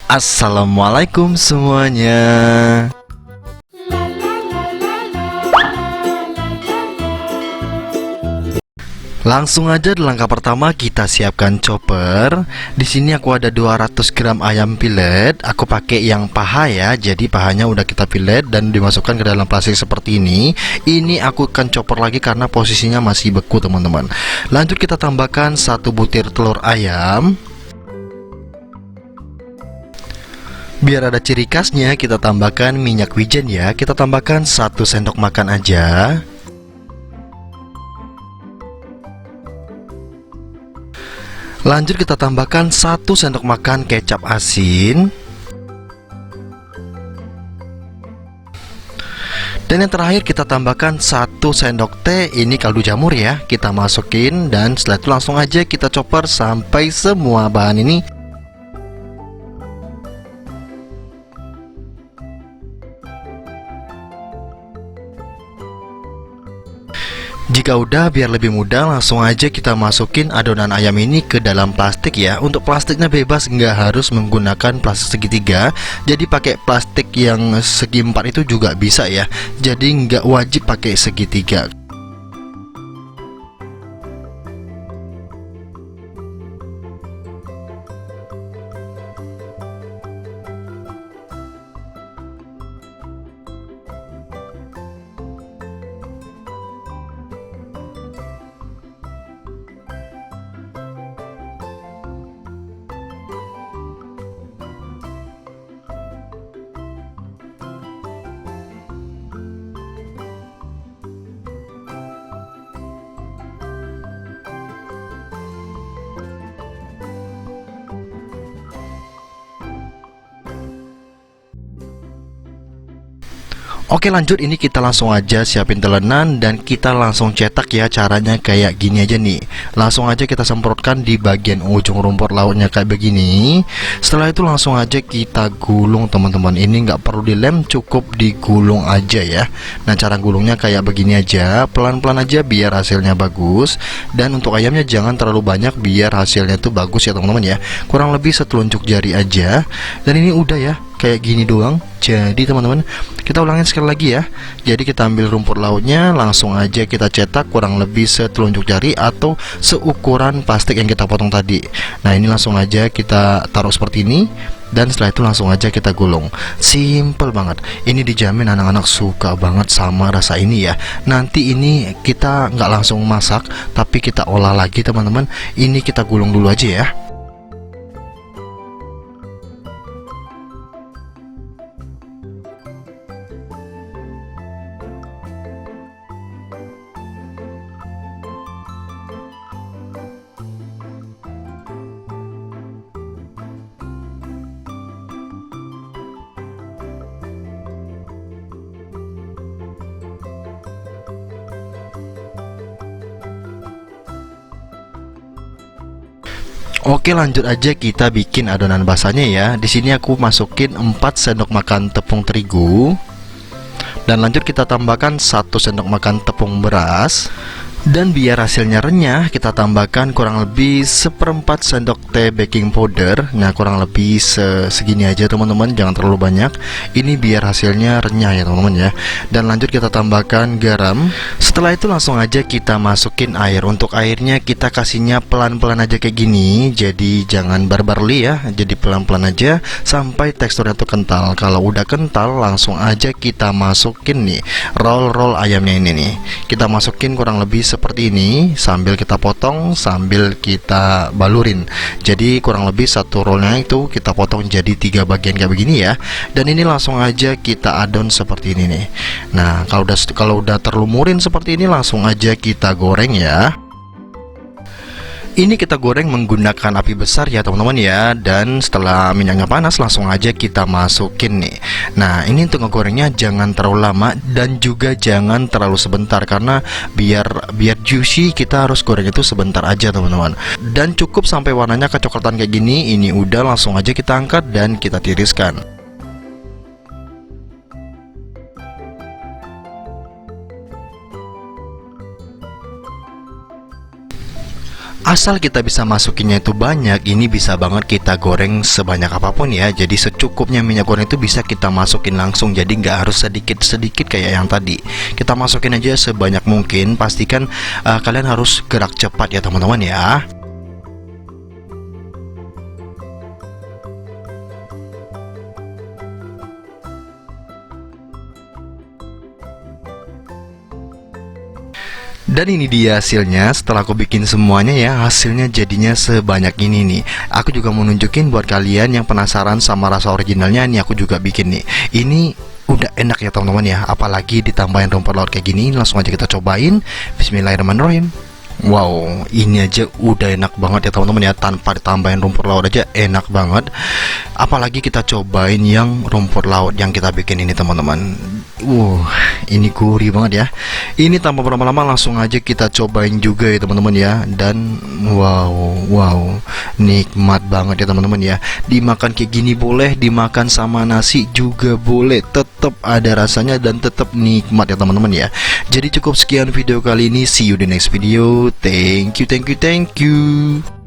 Assalamualaikum semuanya. Langsung aja di langkah pertama kita siapkan chopper. Di sini aku ada 200 gram ayam pilet. Aku pakai yang paha ya. Jadi pahanya udah kita pilet dan dimasukkan ke dalam plastik seperti ini. Ini aku akan chopper lagi karena posisinya masih beku, teman-teman. Lanjut kita tambahkan 1 butir telur ayam. Biar ada ciri khasnya, kita tambahkan minyak wijen ya. Kita tambahkan 1 sendok makan aja. Lanjut kita tambahkan 1 sendok makan kecap asin. Dan yang terakhir kita tambahkan 1 sendok teh, ini kaldu jamur ya. Kita masukin dan setelah itu langsung aja kita chopper sampai semua bahan ini Jika udah, biar lebih mudah, langsung aja kita masukin adonan ayam ini ke dalam plastik ya. Untuk plastiknya bebas, nggak harus menggunakan plastik segitiga. Jadi pakai plastik yang segi 4 itu juga bisa ya. Jadi nggak wajib pakai segitiga. Oke, lanjut, ini kita langsung aja siapin telenan dan kita langsung cetak ya. Caranya kayak gini aja nih. Langsung aja kita semprotkan di bagian ujung rumput lautnya kayak begini. Setelah itu langsung aja kita gulung, teman-teman. Ini nggak perlu dilem, cukup digulung aja ya. Nah, cara gulungnya kayak begini aja, pelan-pelan aja biar hasilnya bagus. Dan untuk ayamnya jangan terlalu banyak biar hasilnya tuh bagus ya, teman-teman ya. Kurang lebih setelunjuk jari aja. Dan ini udah ya, kayak gini doang. Jadi teman-teman, kita ulangin sekali lagi ya. Jadi kita ambil rumput lautnya, langsung aja kita cetak kurang lebih setelunjuk jari atau seukuran plastik yang kita potong tadi. Nah, ini langsung aja kita taruh seperti ini. Dan setelah itu langsung aja kita gulung. Simple banget. Ini dijamin anak-anak suka banget sama rasa ini ya. Nanti ini kita nggak langsung masak, tapi kita olah lagi, teman-teman. Ini kita gulung dulu aja ya. Oke, lanjut aja kita bikin adonan basahnya ya. Di sini aku masukin 4 sendok makan tepung terigu. Dan lanjut kita tambahkan 1 sendok makan tepung beras. Dan biar hasilnya renyah, kita tambahkan kurang lebih 1/4 sendok teh baking powder. Nah, kurang lebih segini aja, teman-teman, jangan terlalu banyak. Ini biar hasilnya renyah ya, teman-teman ya. Dan lanjut kita tambahkan garam. Setelah itu langsung aja kita masukin air. Untuk airnya kita kasihnya pelan-pelan aja kayak gini. Jadi jangan barbar-barli ya. Jadi pelan-pelan aja sampai teksturnya tuh kental. Kalau udah kental, langsung aja kita masukin nih roll-roll ayamnya ini nih. Kita masukin kurang lebih seperti ini, sambil kita potong, sambil kita balurin. Jadi kurang lebih satu rollnya itu kita potong jadi 3 bagian kayak begini ya. Dan ini langsung aja kita adon seperti ini nih. Nah, kalau udah terlumurin seperti ini, langsung aja kita goreng ya. Ini kita goreng menggunakan api besar ya, teman-teman ya. Dan setelah minyaknya panas, langsung aja kita masukin nih. Nah, ini untuk ngegorengnya jangan terlalu lama dan juga jangan terlalu sebentar, karena biar juicy kita harus goreng itu sebentar aja, teman-teman. Dan cukup sampai warnanya kecoklatan kayak gini. Ini udah, langsung aja kita angkat dan kita tiriskan. Asal kita bisa masukinnya itu banyak, ini bisa banget kita goreng sebanyak apapun ya. Jadi secukupnya minyak goreng itu bisa kita masukin langsung, jadi nggak harus sedikit-sedikit kayak yang tadi. Kita masukin aja sebanyak mungkin. Pastikan kalian harus gerak cepat ya teman-teman ya. Dan ini dia hasilnya. Setelah aku bikin semuanya ya, hasilnya jadinya sebanyak ini nih. Aku juga mau nunjukin buat kalian yang penasaran sama rasa originalnya. Nih aku juga bikin nih. Ini udah enak ya teman-teman ya. Apalagi ditambahin rumput laut kayak gini. Langsung aja kita cobain. Bismillahirrahmanirrahim. Wow, ini aja udah enak banget ya teman-teman ya. Tanpa ditambahin rumput laut aja enak banget. Apalagi kita cobain yang rumput laut yang kita bikin ini teman-teman. Ini gurih banget ya. Ini tanpa berlama-lama langsung aja kita cobain juga ya teman-teman ya. Dan wow, nikmat banget ya teman-teman ya. Dimakan kayak gini boleh, dimakan sama nasi juga boleh. Tetap ada rasanya dan tetap nikmat ya teman-teman ya. Jadi cukup sekian video kali ini. See you di next video. Thank you.